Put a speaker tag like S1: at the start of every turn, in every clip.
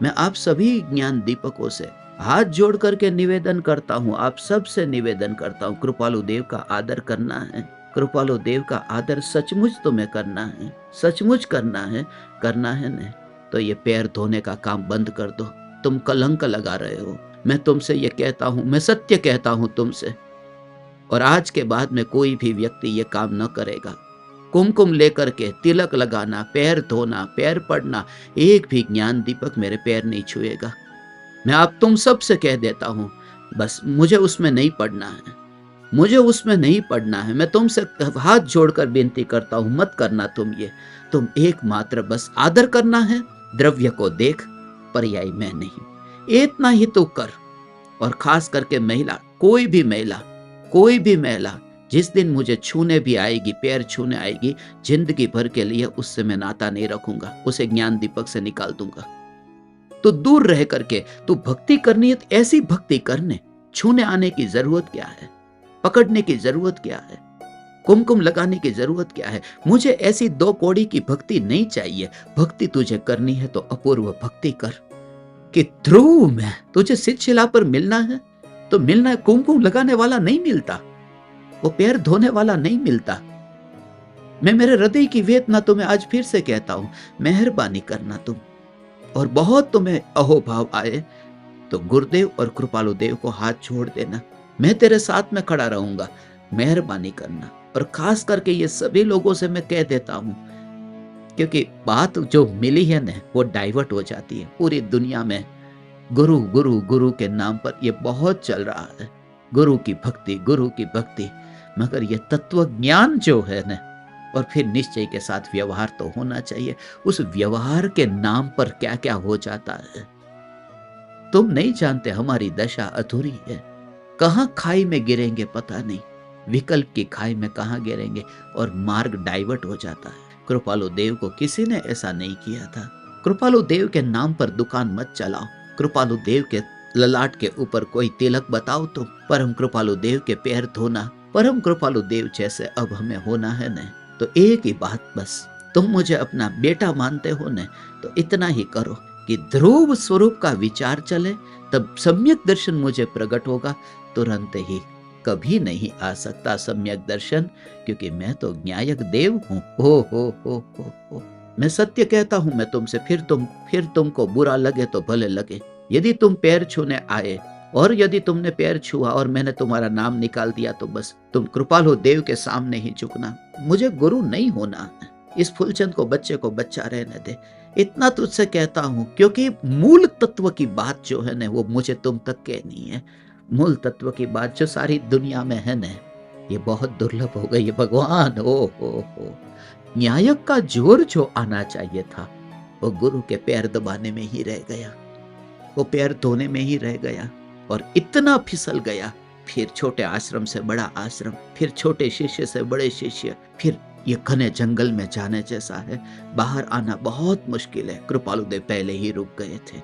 S1: मैं आप सभी ज्ञान दीपकों से हाथ जोड़ करके निवेदन करता हूँ, आप सबसे निवेदन करता हूँ, कृपालु देव का आदर करना है। कृपालु देव का आदर सचमुच तुम्हें करना है, सचमुच करना है न, तो ये पैर धोने का काम बंद कर दो। तुम कलंक लगा रहे हो। मैं तुमसे ये कहता हूँ, मैं सत्य कहता हूँ तुमसे, और आज के बाद में कोई भी व्यक्ति ये काम न करेगा। कुमकुम लेकर के तिलक लगाना, पैर धोना, पैर पड़ना, एक भी ज्ञान दीपक मेरे पैर नहीं छुएगा। मैं आप तुम सब से कह देता हूँ, बस मुझे उसमें नहीं पड़ना है, मुझे उसमें नहीं पड़ना है। मैं तुमसे हाथ जोड़कर विनती करता हूँ, मत करना तुम एकमात्र बस आदर करना है। द्रव्य को देख, पर्याय मैं नहीं, इतना ही तो कर। और खास करके महिला, कोई भी महिला जिस दिन मुझे छूने भी आएगी, पैर छूने आएगी, जिंदगी भर के लिए उससे मैं नाता नहीं रखूंगा, उसे ज्ञान दीपक से निकाल दूंगा। तो दूर रह करके तू भक्ति करनी है तो ऐसी भक्ति करने, छूने आने की जरूरत क्या है, पकड़ने की जरूरत क्या है, कुमकुम लगाने की जरूरत क्या है। मुझे ऐसी दो कौड़ी की भक्ति नहीं चाहिए। भक्ति तुझे करनी है तो अपूर्व भक्ति कर कि ध्रुव में तुझे शिला पर मिलना है तो मिलना है। कुमकुम लगाने वाला नहीं मिलता, वो पैर धोने वाला नहीं मिलता। मैं मेरे हृदय की वेदना तुम्हें आज फिर से कहता हूं, मेहरबानी करना तुम, और बहुत तुम्हें अहोभाव आए तो गुरुदेव और कृपालु देव को हाथ छोड़ देना। मैं तेरे साथ में खड़ा रहूंगा, मेहरबानी करना। और खास करके ये सभी लोगों से मैं कह देता हूं, क्योंकि बात जो मिली है ना वो डाइवर्ट हो जाती है पूरी दुनिया में। गुरु गुरु गुरु के नाम पर ये बहुत चल रहा है, गुरु की भक्ति, मगर ये तत्व ज्ञान जो है ना, और फिर निश्चय के साथ व्यवहार तो होना चाहिए। उस व्यवहार के नाम पर क्या क्या हो जाता है तुम नहीं जानते। हमारी दशा अधूरी है, कहां खाई में गिरेंगे पता नहीं, विकल्प की खाई में कहां गिरेंगे, और मार्ग डाइवर्ट हो जाता है। कृपालु देव को किसी ने ऐसा नहीं किया था। कृपालु देव के नाम पर दुकान मत चलाओ, कृपालु देव के ललाट के ऊपर कोई तिलक बताओ तुम। परम कृपालु देव के पैर धोना, परम कृपालु देव जैसे अब हमें होना है न, तो एक ही बात बस, तुम मुझे अपना बेटा मानते हो न, तो इतना ही करो कि ध्रुव स्वरूप का विचार चले, तब सम्यक दर्शन मुझे प्रकट होगा। तुरंत ही कभी नहीं आ सकता सम्यक दर्शन, क्योंकि मैं तो न्यायक देव हूं। हो। मैं सत्य कहता हूं मैं तुमसे, फिर तुमको बुरा लगे तो भले लगे। यदि तुम पैर छूने आए और यदि तुमने पैर छुआ और मैंने तुम्हारा नाम निकाल दिया, तो बस तुम कृपालु देव के सामने ही झुकना। मुझे गुरु नहीं होना, इस फूलचंद को बच्चे को बच्चा रहने दे, इतना तुझसे कहता हूं। क्योंकि मूल तत्व की बात जो है ना, वो मुझे तुम तक कहनी है। मूल तत्व की बात जो सारी दुनिया में है ना, ये बहुत दुर्लभ हो गई है भगवान। हो न्यायक का जोर जो आना चाहिए था, वो गुरु के पैर दबाने में ही रह गया, वो पैर धोने में ही रह गया, और इतना फिसल गया। फिर छोटे आश्रम से बड़ा आश्रम, फिर छोटे शिष्य से बड़े शिष्य, फिर ये घने जंगल में जाने जैसा है। बाहर आना बहुत मुश्किल है। कृपालु देव पहले ही रुक गए थे।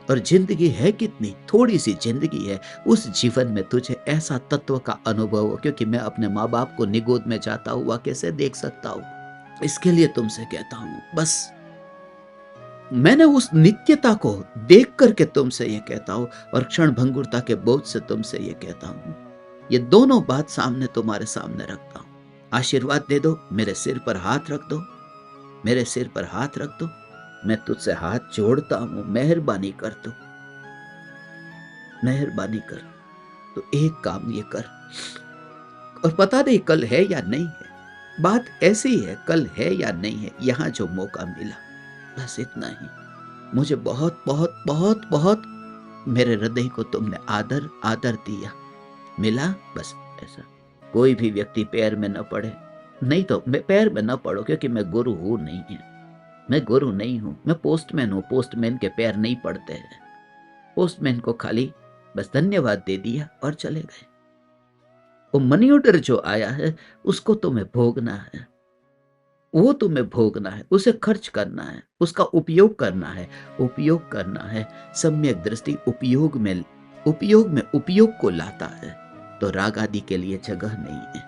S1: और जिंदगी है कितनी थोड़ी सी जिंदगी है, उस जीवन में तुझे ऐसा तत्व का अनुभव हो, क्योंकि मैं अपने माँ बाप को निगोद में जाता हुआ कैसे देख सकता हूँ। इसके लिए तुमसे कहता हूँ, बस मैंने उस नित्यता को देख करके तुमसे ये कहता हूं, और क्षण भंगुरता के बोझ से तुमसे ये कहता हूं। ये दोनों बात सामने तुम्हारे सामने रखता हूं। आशीर्वाद दे दो, मेरे सिर पर हाथ रख दो, मेरे सिर पर हाथ रख दो। मैं तुझसे हाथ जोड़ता हूं, मेहरबानी कर दो, मेहरबानी कर। तो एक काम ये कर, और पता नहीं कल है या नहीं है, बात ऐसी है, कल है या नहीं है, यहां जो मौका मिला, बस इतना ही। मुझे बहुत बहुत बहुत बहुत मेरे हृदय को तुमने आदर दिया, मिला, बस ऐसा। कोई भी व्यक्ति पैर में न पड़े, नहीं तो मैं पैर में न पड़ो, क्योंकि मैं गुरु हूं नहीं है, मैं गुरु नहीं हूं, मैं पोस्टमैन हूं। पोस्टमैन के पैर नहीं पड़ते हैं। पोस्टमैन को खाली बस धन्यवाद दे दिया और चले गए। वो मनी ऑर्डर जो आया है उसको तुम्हें भोगना है, वो तुम्हें भोगना है, उसे खर्च करना है, उसका उपयोग करना है। सम्यक दृष्टि उपयोग को लाता है, तो राग आदि के लिए जगह नहीं है।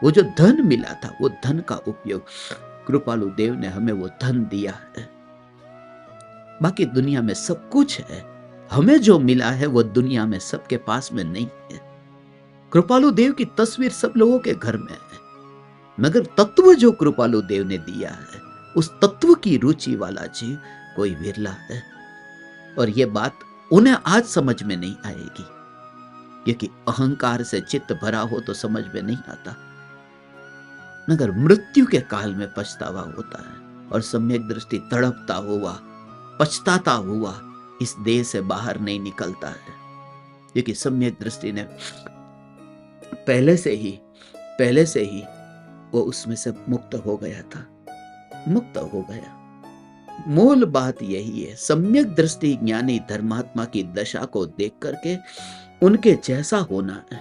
S1: वो जो धन मिला था, वो धन का उपयोग, कृपालु देव ने हमें वो धन दिया है, बाकी दुनिया में सब कुछ है। हमें जो मिला है वो दुनिया में सबके पास में नहीं है। कृपालु देव की तस्वीर सब लोगों के घर में है, मगर तत्व जो कृपालु देव ने दिया है, उस तत्व की रुचि वाला जीव कोई विरला है। और ये बात उन्हें आज समझ में नहीं आएगी, क्योंकि अहंकार से चित्त भरा हो तो समझ में नहीं आता, मगर मृत्यु के काल में पछतावा होता है। और सम्यक दृष्टि तड़पता हुआ, पछताता हुआ इस देह से बाहर नहीं निकलता है, क्योंकि सम्यक दृष्टि ने पहले से ही वो उसमें से मुक्त हो गया था, मुक्त हो गया। मूल बात यही है, सम्यक दृष्टि ज्ञानी धर्मात्मा की दशा को देख करके उनके जैसा होना है।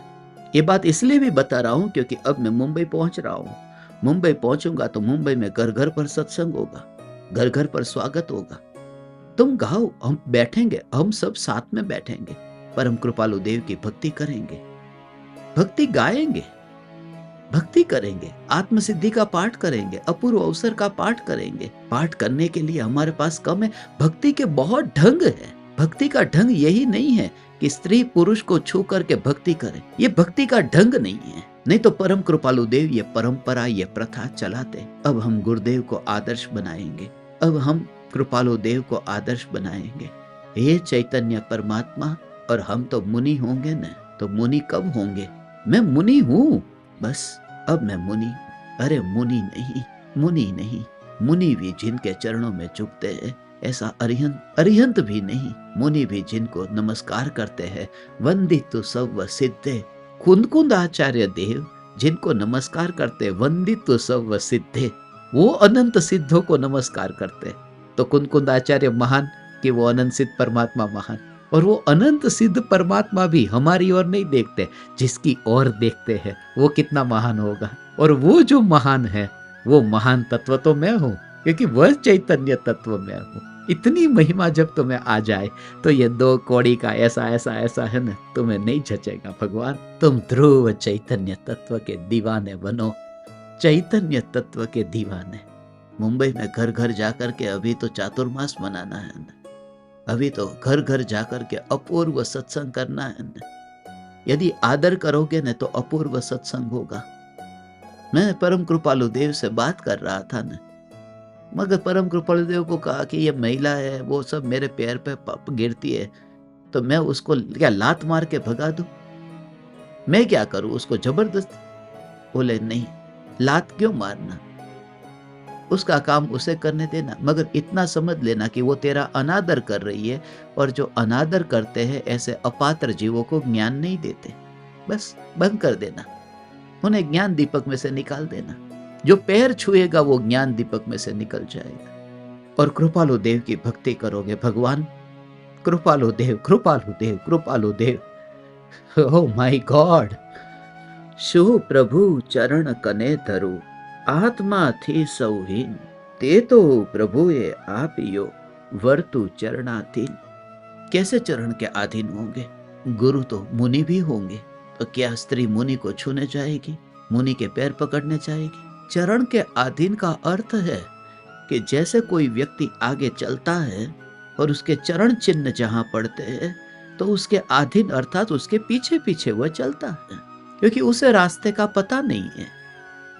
S1: ये बात इसलिए भी बता रहा हूं क्योंकि अब मैं मुंबई पहुंच रहा हूं। मुंबई पहुंचूंगा तो मुंबई में घर घर पर सत्संग होगा, घर घर पर स्वागत होगा। तुम गाओ, हम बैठेंगे, हम सब साथ में बैठेंगे, परम कृपालु देव की भक्ति करेंगे, भक्ति गाएंगे, भक्ति करेंगे, आत्मसिद्धि का पाठ करेंगे, अपूर्व अवसर का पाठ करेंगे। पाठ करने के लिए हमारे पास कम है, भक्ति के बहुत ढंग है। भक्ति का ढंग यही नहीं है कि स्त्री पुरुष को छू करके भक्ति करे, ये भक्ति का ढंग नहीं है। नहीं तो परम कृपालु देव ये परंपरा, ये प्रथा चलाते। अब हम गुरुदेव को आदर्श बनाएंगे, अब हम कृपालु देव को आदर्श बनाएंगे। हे चैतन्य परमात्मा, और हम तो मुनि होंगे न, तो मुनि कब होंगे? मैं मुनि हूँ, बस अब मैं मुनि। अरे मुनि नहीं, मुनि नहीं, मुनि भी जिनके चरणों में झुकते हैं, ऐसा अरिहंत भी नहीं। मुनि भी जिनको नमस्कार करते हैं, वंदितु सव सिद्धे। कुंद आचार्य देव जिनको नमस्कार करते, वंदितु सव सिद्धे, वो अनंत सिद्धों को नमस्कार करते। तो कुंद आचार्य महान कि वो अनंत सिद्ध परमात्मा महान? और वो अनंत सिद्ध परमात्मा भी हमारी ओर नहीं देखते, जिसकी ओर देखते हैं वो कितना महान होगा। और वो जो महान है, वो महान तत्व तो मैं हूँ, क्योंकि वह चैतन्य तत्व मैं हूँ। इतनी महिमा जब तुम्हें आ जाए तो ये दो कौड़ी का ऐसा ऐसा ऐसा है ना, तुम्हें नहीं जचेगा भगवान। तुम ध्रुव चैतन्य तत्व के दीवाने बनो, चैतन्य तत्व के दीवाने। मुंबई में घर घर जाकर के अभी तो चातुर्मास मनाना है ना, अभी तो घर घर जाकर के अपूर्व सत्संग करना है ना। यदि आदर करोगे न तो अपूर्व सत्संग होगा। मैं परम कृपालु देव से बात कर रहा था न, मगर परम कृपालु देव को कहा कि ये महिला है, वो सब मेरे पैर पे गिरती है, तो मैं उसको क्या लात मार के भगा दूं? मैं क्या करूं उसको जबरदस्ती? बोले नहीं, लात क्यों मारना, उसका काम उसे करने देना, मगर इतना समझ लेना कि वो तेरा अनादर कर रही है, और जो अनादर करते हैं ऐसे अपात्र जीवों को ज्ञान नहीं देते। बस बंद कर देना, उन्हें ज्ञान दीपक में से निकाल देना। जो पैर छुएगा वो ज्ञान दीपक में से निकल जाएगा। और कृपालु देव की भक्ति करोगे, भगवान कृपालु देव, कृपालु देव, कृपालु देव। Oh my god. शो प्रभु चरण कने धरू, आत्मा थी सौहीन, ते तो प्रभुए आप यो, वर्तु चरणाधीन। कैसे चरण के अधीन होंगे? गुरु तो मुनि भी होंगे, तो क्या स्त्री मुनि को छूने जाएगी, मुनि के पैर पकड़ने जाएगी? चरण के अधीन का अर्थ है कि जैसे कोई व्यक्ति आगे चलता है और उसके चरण चिन्ह जहां पड़ते हैं, तो उसके अधीन अर्थात उसके पीछे पीछे वह चलता है, क्योंकि उसे रास्ते का पता नहीं है।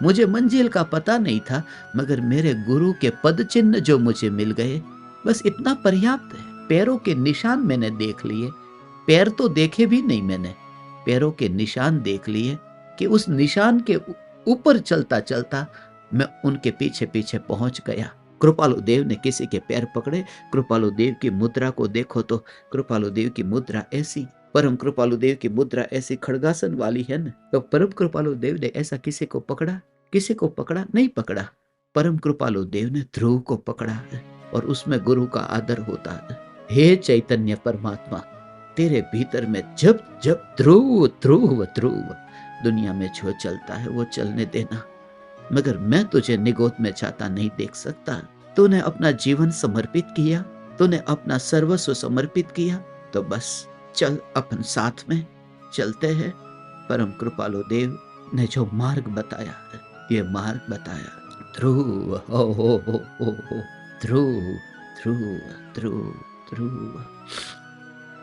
S1: मुझे मंजिल का पता नहीं था, मगर मेरे गुरु के पद चिन्ह जो मुझे मिल गए, बस इतना पर्याप्त है। पैरों के निशान मैंने देख लिए, पैर तो देखे भी नहीं मैंने, पैरों के निशान देख लिए कि उस निशान के ऊपर चलता चलता मैं उनके पीछे पीछे पहुंच गया। कृपालु देव ने किसी के पैर पकड़े। कृपालु देव की मुद्रा को देखो तो कृपालु देव की मुद्रा ऐसी, परम कृपालु देव की मुद्रा ऐसी खड़गासन वाली है ना। तो परम कृपालु देव ने ऐसा किसी को पकड़ा? किसी को पकड़ा नहीं पकड़ा। परम कृपालु देव ने ध्रुव को पकड़ा है, और उसमें गुरु का आदर होता है। हे चैतन्य परमात्मा, तेरे भीतर में जब जब ध्रुव ध्रुव ध्रुव, दुनिया में जो चलता है वो चलने देना, मगर मैं तुझे निगोद में जाता नहीं देख सकता। तूने अपना जीवन समर्पित किया, तूने अपना सर्वस्व समर्पित किया, तो बस चल, अपन साथ में चलते हैं। परम कृपालु देव ने जो मार्ग बताया है, ये मार्ग बताया ध्रुव, हो ध्रुव True, true, true.